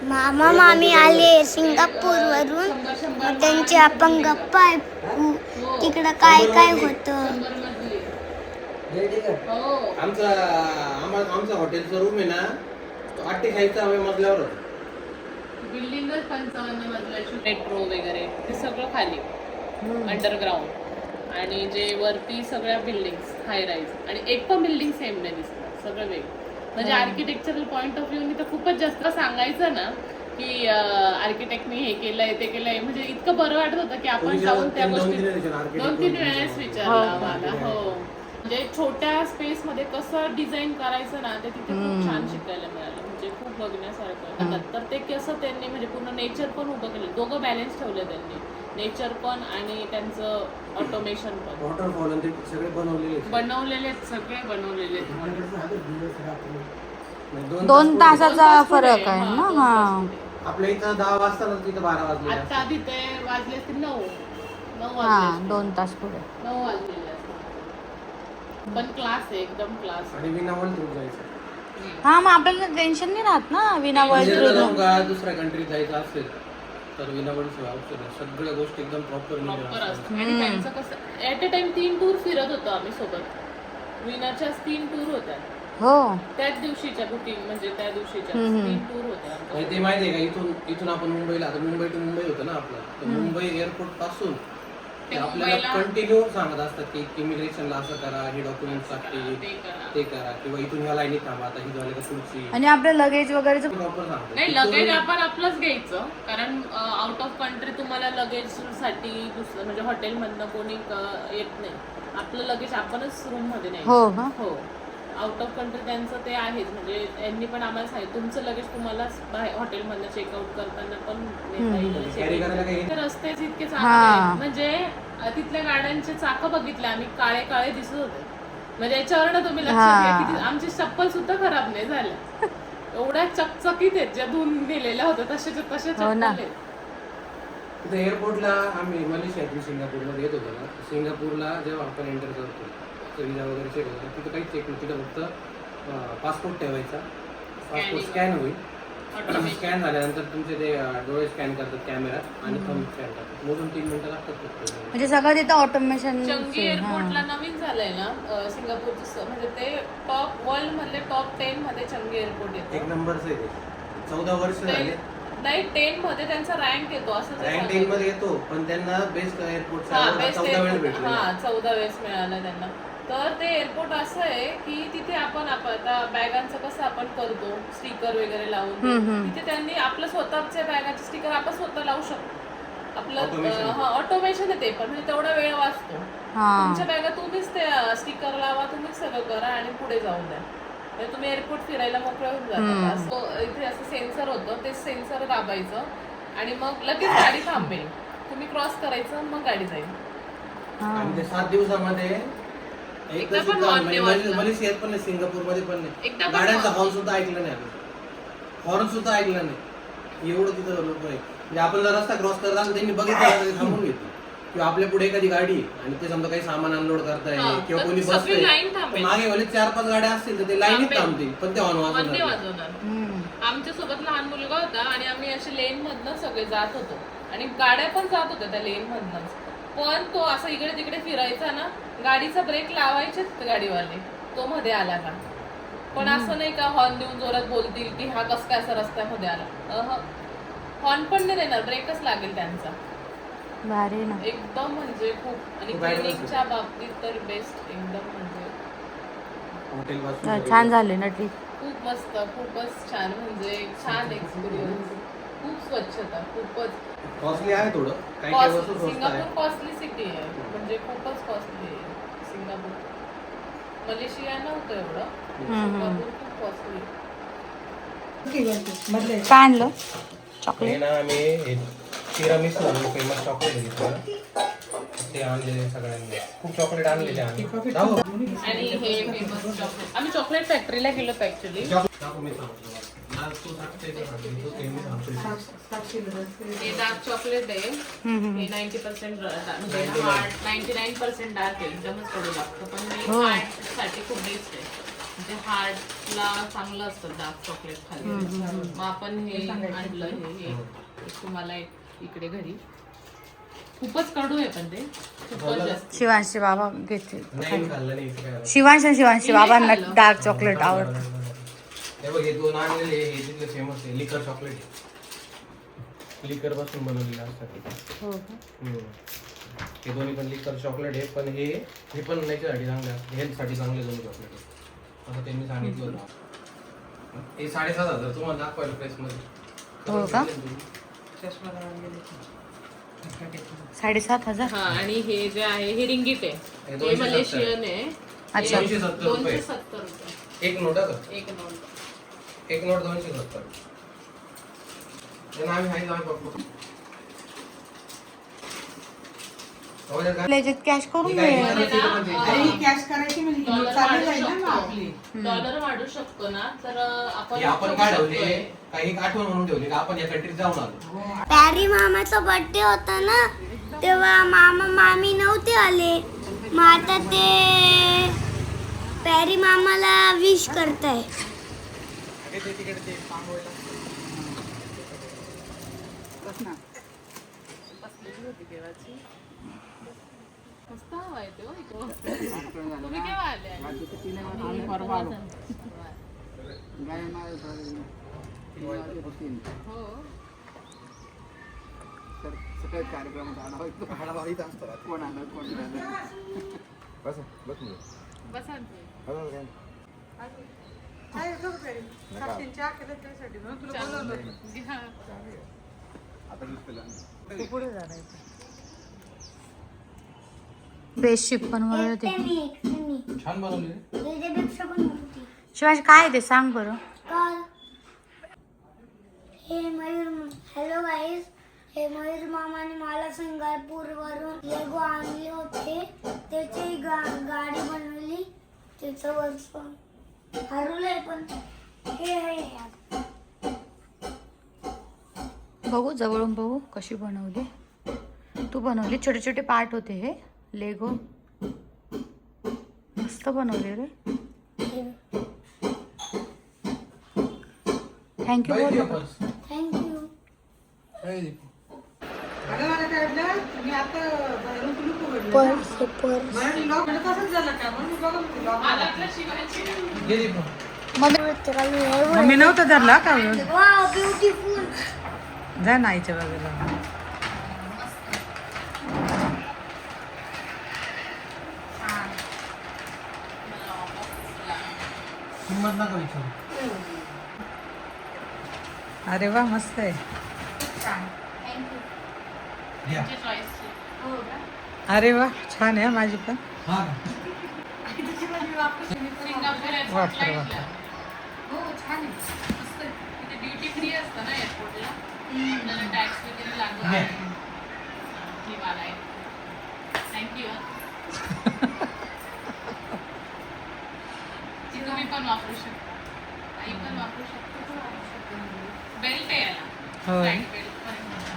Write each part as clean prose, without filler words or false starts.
मामा मामी आले सिंगापूरवरून. मग त्यांची आपण गप्पा ऐकू तिकडं काय काय होतं. आमचा हॉटेलचा रूम आहे ना, तो 48व्या मजल्यावर होता. बिल्डिंगच 55 मजल्याची, मेट्रो वगैरे ते सगळं खाली अंडरग्राऊंड. आणि जे वरती सगळ्या बिल्डिंग्स हाय राईज, आणि एक पण बिल्डिंग सेम नाही दिसणार, सगळं वेगळं. म्हणजे आर्किटेक्चरल पॉईंट ऑफ व्ह्यू तर खूपच जास्त सांगायचं ना की आर्किटेक्टनी हे केलंय ते केलंय, म्हणजे इतकं बरं वाटत होतं की आपण जाऊन त्या गोष्टी 2-3 वेळेस विचारला मला. हो, म्हणजे छोट्या स्पेस मध्ये कसं डिझाईन करायचं ना, ते तिथे खूप छान शिकायला मिळालं. म्हणजे खूप बघण्यासारखं. नंतर ते कसं त्यांनी म्हणजे पूर्ण नेचर पण उभं केलं, दोघं बॅलन्स ठेवलं त्यांनी, नेचर पण आणि त्यांचं ऑटोमेशन पण. वॉटरफॉल ते सगळे बनवलेले सगळे बनवलेले. 2 तासाचा फरक आहे ना. हा, आपल्या इथं 10 वाजता ना, तिथं 12 वाजले. आता तिथे वाजले असतील 9 हा, वाजले. 2 तास पुढे. 9 वाजलेले असतात. पण क्लास आहे, एकदम क्लास. आणि विनावल थ्रू जायचं. हा, मग आपल्याला टेन्शन नाही राहत ना विनावळ थ्रू. दुसऱ्या कंट्रीत जायचं असेल तर विनावल सगळ्या गोष्टी एकदम प्रॉपर असतात. आणि त्यांचं कसं ऍट अ टाइम 3 टूर फिरत होतो आम्ही सोबत. विनाच्याच 3 टूर होत्या. हो, त्याच दिवशीच्या बुकिंग, म्हणजे त्या दिवशीच्या 3 टूर होत्या. ते माहिती आहे का, इथून आपण मुंबईला, आता मुंबई टू मुंबई होतं ना आपलं, तर मुंबई एअरपोर्ट पासून ते आपल्याला कंटिन्यू सांगत असतात की इमिग्रेशनला असं करा, हे डॉक्युमेंट्स लागतील, ते करा, किंवा इथून ह्या लाईनीत थांबा, आता ही झाली का पुढची. आणि आपलं लगेज वगैरे प्रॉपर सांगतो. नाही, लगेज आपण आपलंच घ्यायचं, कारण आउट ऑफ कंट्री तुम्हाला लगेज साठी दुसरं म्हणजे हॉटेलमधनं कोणी येत नाही. आपलं लगेज आपणच रूम मध्ये नाही. हो, आउट ऑफ कंट्री त्यांचं ते आहेच. म्हणजे यांनी पण आम्हाला सांगितलं तुमचं लगेज तुम्हालाच बाहेर हॉटेलमधनं चेकआउट करताना पण रस्तेच इतके चांगले, म्हणजे तिथल्या गाड्यांचे चाक बघितले आम्ही, काळे काळे दिसत होते. म्हणजे याच्यावरनं तुम्ही लक्षात घ्या की आमची चप्पल सुद्धा खराब नाही झाल्या, एवढ्या चकचकीत आहेत. ज्या धुवून गेलेल्या होत्या तशाच्या तशा चप्पल आहेत. एअरपोर्टला आम्ही मलेशियातून सिंगापूरमध्ये येत होतो ना, सिंगापूरला जेव्हा आपण एंटर करतो, विजा वगैरे चेक होतो, तिथं काहीच चेक नाही. तिथं फक्त पासपोर्ट ठेवायचा, पासपोर्ट स्कॅन होईल. स्कॅन झाल्यानंतर तुमचे ते डोळे स्कॅन करतात कॅमेरा, आणि थंब स्कॅन करतात. मोजून 3 मिनिटं लागतात फक्त. म्हणजे सगळं तिथं ऑटोमेशन. चंगी एअरपोर्टला नवीन झालंय ना सिंगापूरचं, म्हणजे ते टॉप वर्ल्ड मधले टॉप 10 मध्ये चंगी एअरपोर्ट येतो. एक नंबरचं आहे ते. 14 वर्ष झाले. नाही, 10 मध्ये त्यांचा रँक येतो, असं रँक 10 मध्ये येतो, पण त्यांना बेस्ट एअरपोर्ट 14 वेळेस भेटले. 14 वेळेस मिळालं त्यांना. तर ते एअरपोर्ट असं आहे की तिथे आपण आता बॅगांचं कसं आपण करतो स्टिकर वगैरे लावून, तिथे त्यांनी आपलं स्वतःच्या बॅगाचे स्टिकर आपण स्वतः लावू शकतो. आपलं ऑटोमेशन आहे ते पण, म्हणजे तेवढा वेळ वाचतो. तुमच्या बॅगा तुम्हीच ते स्टिकर लावा, तुम्हीच सगळं करा आणि पुढे जाऊ द्या. म्हणजे तुम्ही एअरपोर्ट फिरायला मोकळं होऊन जाता. इथे असं सेन्सर होतं, ते सेन्सर दाबायचं आणि मग लगेच गाडी थांबेल, तुम्ही क्रॉस करायचं, मग गाडी जाईल. आणि ते 7 दिवसामध्ये मलेशियात पण नाही, सिंगापूरमध्ये पण नाही, गाड्यांचा हॉर्न सुद्धा ऐकला नाही आम्ही. हॉर्न सुद्धा ऐकला नाही, एवढं तिथं लोक आहे. म्हणजे आपण जर रस्ता क्रॉस करत असं त्यांनी बघितलं थांबून घेतलं, किंवा आपल्या पुढे एखादी गाडी आणि ते समजा काही सामान अनलोड करताय किंवा कोणी बसतंय, मागे भले 4-5 गाड्या असतील तर ते लाईनीत थांबतील, पण ते हॉर्न वाजवणार. आमच्या सोबत लहान मुलगा होता आणि आम्ही असे लेन मधनं सगळे जात होतो, आणि गाड्या पण जात होत्या त्या लेन मधनच. पण तो असं इकडे तिकडे फिरायचा ना, गाडीचा ब्रेक लावायचे गाडीवाले, तो मध्ये आला का. पण असं नाही का हॉर्न देऊन जोरात बोलतील की हा कस काय असा रस्त्यामध्ये आला. हॉर्न पण नाही देणार, ब्रेकच लागेल त्यांचा. भारी ना एकदम, म्हणजे खूप. आणि क्लिनिकच्या बाबतीत तर बेस्ट एकदम, म्हणजे छान झाले ना ट्रिप. खूप मस्त, खूपच छान, म्हणजे छान एक्सपिरियन्स. खूप स्वच्छता, खूपच. कॉस्टली आहे थोडं, काही काही वस्तू स्वस्त आहे. सिंगापूर कॉस्टली सिटी आहे, म्हणजे खूपच कॉस्टली आहे सिंगापूर. मलेशिया नव्हतं एवढं, सिंगापूर खूप कॉस्टली. काय आणलं? चॉकलेट ना आम्ही तिरामिसू म्हणून फेमस चॉकलेट घेतलं, ते आणलेले सगळ्यांनी. खूप चॉकलेट आणलेले आम्ही. आणि हे फेमस चॉकलेट, आम्ही चॉकलेट फॅक्टरीला गेलो ऍक्च्युली. हे डार्क चॉकलेट आहे, हे 90% म्हणजे हार्ड, 99% डार्क आहे, एकदमच कडू लागतं, पण हार्ट साठी खूप बेस्ट आहे. म्हणजे हार्टला चांगलं असतं डार्क चॉकलेट खाली. मग आपण हे आणलं हे तुम्हाला इकडे घरी. खूपच कडू आहे पण ते खूपच जास्त. शिवांशी बाबा घेते. नाही खाल्लं नाही इथे काय. शिवांशी बाबांना डार्क चॉकलेट आवडतं. हे बघ हे दोन आणलेले हे तिथले फेमस आहे लिकर चॉकलेट आहे. लिकर पासून बनवलेलं असतं ते. हो का? हे दोन्ही पण लिकर चॉकलेट आहे पण हे पण याच्यासाठी चांगलं आहे हेल्थसाठी चांगले दोन्ही चॉकलेट आहे असं त्यांनी सांगितलं होतं. हे 7,500 तुम्हाला दाखवायला प्रेसमध्ये. हो का? 7,500. हा आणि हे जे आहे हे रिंगीट आहे. हे हे 270. मलेशियन आहे. अच्छा. 270 रुपये 270 रुपये एक नोट आहे का? एक नोट. एक नोट 270. आम्ही आहे आम्ही बघतो. याच्यात कॅश करून घे. कॅश करायची म्हणजे चालू जाईल ना मग आपली. डॉलर वाढू शकतो ना तर आपण काय ठेवले काही आठवण म्हणून ठेवली का आपण या कंट्रीत जाऊन आलो. पॅरी मामाचा बर्थडे होता ना तेव्हा मामा मामी नव्हते आले. मग आता ते पॅरी मामाला विश करताय. मस्त हवा येते हो इकडं. तुम्ही केव्हा आले? आम्ही परवा आलो. हो सगळे कार्यक्रम कोण आलं कोण झालं. बसा तुम्ही. बेस्ट पण होते. छान बनवली रे. त्याच्यापेक्षा पण मोठी. शिवांशी काय आहे ते सांग बरं. काल हे मयूर हॅलो गाईस हे मयूर मामाने मला सिंगापूरवरून लेगो आणले होते. त्याची गाडी बनवली. त्याचं वर्ष हरवलंय पण हे आहे. बघू जवळून बघू कशी बनवली. तू बनवली छोटे छोटे पार्ट होते हे लेगो. मस्त बनवले रे. थँक्यू बोल. थँक्यू. अगं मला काय वाटलं मी आता बाहेरून कुलूप उघडलं. पर्स मला लॉक तसंच झालं का म्हणून बघत होते लॉक. गेली पण. मम्मी नव्हतं धरला का वाव ब्युटिफुल. जा ना आईच्या बाजूला. किंमत नका विचारू. अरे वा मस्त आहे. घ्या. अरे वा छान आहे माझी पण. हा का? वापर वापर. हो छान आहे. मस्त आहे. इथे ड्युटी फ्री असतं ना एअरपोर्टला. आपल्याला टॅक्स वगैरे लागत घ्या. नाही. ही मला आहे. थँक्यू. ती तुम्ही पण वापरू शकता. आई पण वापरू शकता. बेल्ट आहे याला. हो. फ्लाईट बेल्ट पण आहे.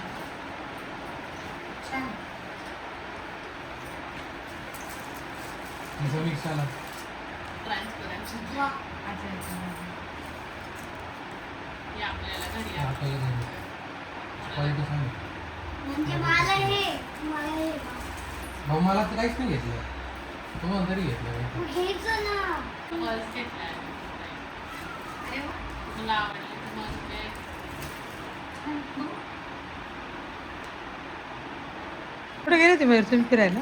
छान. असं मिक्स आला. ट्रान्सपरन्सी. वा. हे आपल्याला घरी हा, पहिलं झालं. क्वालिटी सांग. म्हणजे मला हे भाऊ मला तर काहीच नाही घेतलं. तुम्हाला तरी घेतलं. घ्यायचं ना. पर्स घेतलाय. मला आवडली तुम्हाला. कुठे गेले तुम्ही तुम्ही फिरायला.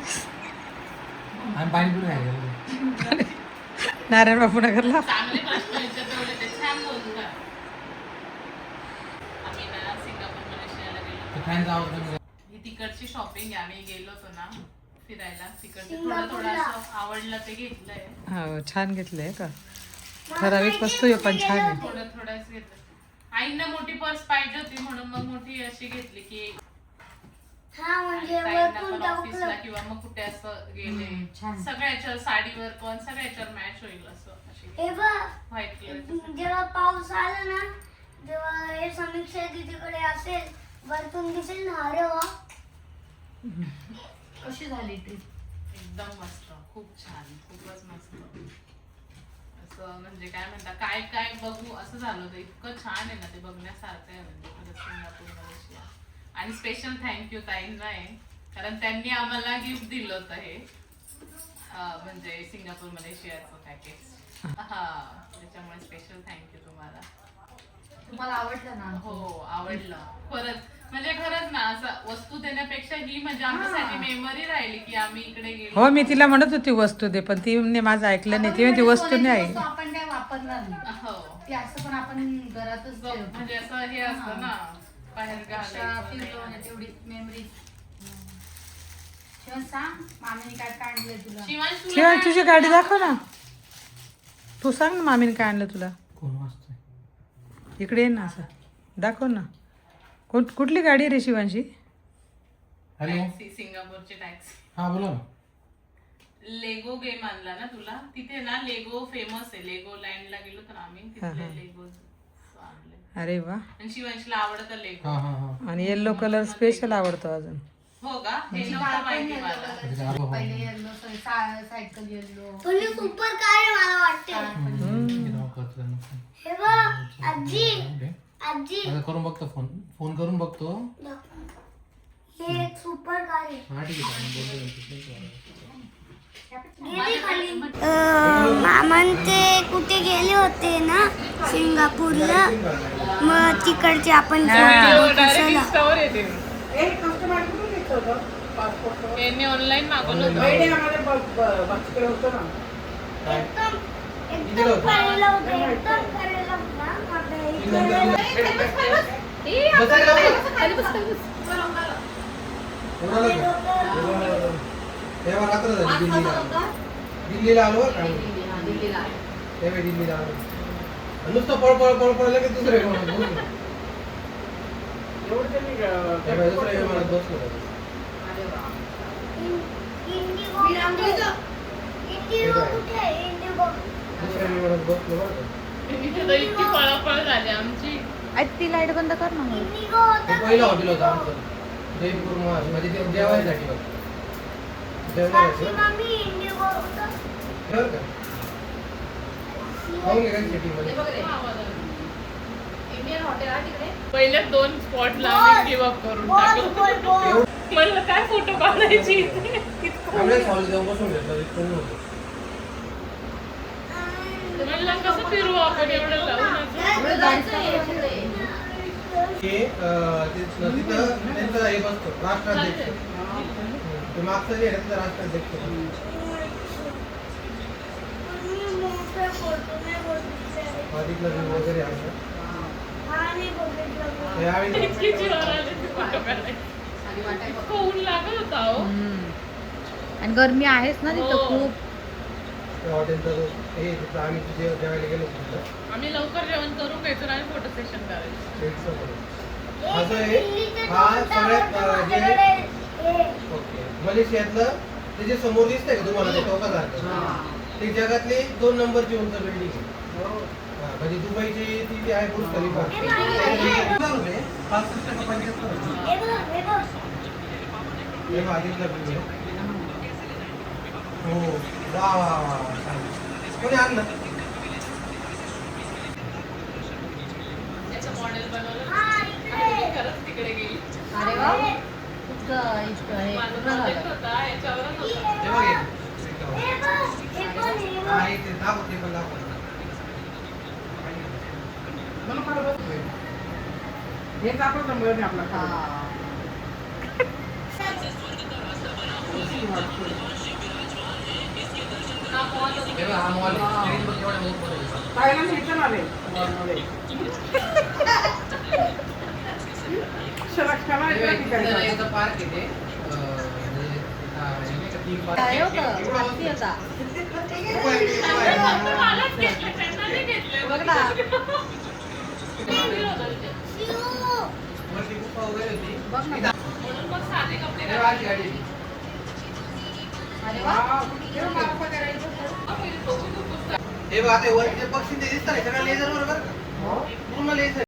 आम्ही पाणीपुरी खायला गेलो. नारायण बापू नगरला. चांगले प्रश्न विचारले ते छान बोलतात. आम्ही ना सिंगापूर मलेशियाला गेलो. तर फॅनचा आवाज कमी करा. ही तिकडची शॉपिंग आहे. आम्ही गेलो होतो ना फिरायला तिकडचे थोडं सिंगापूरला. थोडं असं आवडलं ते घेतलंय. हो छान घेतलंय का. ठराविक वस्तू आहे पण छान आहे. थोडं थोडंच घेतलं. आईंना मोठी पर्स पाहिजे होती म्हणून मग मोठी अशी घेतली की हा म्हणजे ताईंना वरतून पण ऑफिसला टाकलं. किंवा मग कुठे असं गेले सगळ्याच्या साडीवर पण सगळ्याच्यावर मॅच होईल असं अशी हे बघ व्हाईट कलर. जेव्हा पाऊस आला ना तेव्हा हे समीक्षा दीदीकडे असेल वरतून दिसेल ना. अरे वा कशी झाली ट्रिप. एकदम मस्त. खूप छान. खूपच मस्त. म्हणजे काय म्हणता काय काय बघू असं झालं होतं. इतकं छान आहे ना ते, बघण्यासारखं आहे म्हणजे खरंच सिंगापूर मलेशिया. आणि स्पेशल थँक्यू ताईंना आहे, कारण त्यांनी आम्हाला गिफ्ट दिलं होतं हे म्हणजे सिंगापूर मलेशियाचं पॅकेज. हा त्याच्यामुळे स्पेशल थँक्यू तुम्हाला. तुम्हाला आवडलं ना? हो आवडलं खरंच. म्हणजे खरंच ना असं वस्तू देण्यापेक्षा ही म्हणजे आमच्यासाठी मेमरी राहिली की आम्ही इकडे गेलो. हो मी तिला म्हणत होती वस्तू दे, पण ती माझं ऐकलं नाही. ती म्हणते वस्तू नाही आहे. आपण काय वापरणार नाही हो ते, असं पण आपण घरातच ठेवतो. म्हणजे असं हे असतं ना बाहेर घालायचं. तेवढी मेमरी. शिवान सांग मामीने काय काय आणलंय तुला? शिवांश तुला शिवाय काय तुझी गाडी दाखव ना. तू सांग ना मामीने काय आणलं तुला. कोण वाचतोय? इकडे ये ना, असं दाखव ना. कुठली गाडी रे शिवांशी? हॅलो, टॅक्सी, सिंगापूरची टॅक्सी. हा बोला ना. लेगो गेम आणला ना तुला? तिथे ना लेगो फेमस आहे. लेगो लँडला गेलो तर आम्ही तिथले लेगो आणले. अरे वा. आणि शिवांशला आवडतं लेगो. हा हा हा. आणि येल्लो कलर स्पेशल आवडतो अजून. हो का? हे नव्हतं माहिती मला. पहिले येल्लो सायकल येल्लो. पण सुपर कार आहे मला वाटते. हे बघ आजी, आजी आता करून बघतो, फोन करून बघतो. हे एक सुपर कार आहे. हा ठीक आहे. गेली खाली. मामान ते कुठे गेले होते ना सिंगापूरला, मग तिकडचे आपण डायरेक्ट इंस्टावर येते. यांनी ऑनलाईन मागवलं होतं. एकदम करायला होतं, एकदम करायला दिल्लीला आलो का? दिल्लीला आलो. नुसतं पळ पळ पळ पळ लगेच दुसरे बसलो. इंडिगो कुठे आहे? इंडिगो दुसऱ्या विमानात बसलो बरं का. इथे तर इतकी पळापळ झाली आमची. ती लाईट बंद कर ना. इंडिगो होता. ते पहिलं हॉटेल होतं आमचं जयपूर म्हणजे ते जेवायसाठी होतं. साक्षी मामी इंडिगो होता. बरं का? पाहून घे काय सिटीमध्ये. पहिले 2 स्पॉटला आम्ही गिव्ह अप करून टाकलं. म्हणलं काय फोटो काढायची इथे. आम्ही हॉल जाऊन बसून घेतलं, इतकं नव्हतं. म्हणलं कसं फिरू आपण एवढं लावून. हे तिथं त्यांचं हे बसतो राष्ट्राध्यक्ष. ते मागचं जे आहे तिथं राष्ट्राध्यक्ष. तिथलं वगैरे आहे. इतकी जीवावर आली ती फोटो काढायची. ऊन लागत होता हो. आणि गरमी आहेच ना तिथं हो. खूप. हॉटेलचं हे तिथं आम्ही जेवायला गेलो तिथं. आम्ही लवकर जेवण करून घ्यायचो आणि फोटो सेशन करायचो. असं आहे. हा सगळ्यात जे ओके मलेशियातलं ते जे समोर दिसतंय का तुम्हाला ते टोकासारखं, ते जगातली 2 नंबरची उंच बिल्डिंग आहे. म्हणजे दुबईची ती आहे बुर्ज खलिफा. हे भाजीतलं बिल्डिंग. हो वा वा वा. कोणी आणलं? त्याचं मॉडेल बनवलं. आणि खरंच तिकडे गेली. अरे वा. इतकं इष्ट आहे. माझा प्रोजेक्ट होता याच्यावरच होता. हे बघ हे. ते दाखव, ते पण दाखव. हे दाखव ना मिळून आपला. हा मॉल होता. हे बघ, हा मॉल आहे. स्क्रीन बघ केवढ्या मोठं आहे. पाहिलं ना इथं आले मॉलमध्ये. तिथं याचं पार्क आहे ते. म्हणजे theme park. काय होतं? एवढं हत्ती होतं. होता. मलाच घेतलं, त्यांना नाही घेतलं. बघ ना. वरती गुफा वगैरे होती. बघ ना. म्हणून मग साधे कपडे हे बघ, अशी गाडी आहे. अरे वा. हे बघ आता वरचे पक्षी ते दिसतात सगळ्या लेझर बरोबर पूर्ण लेझर.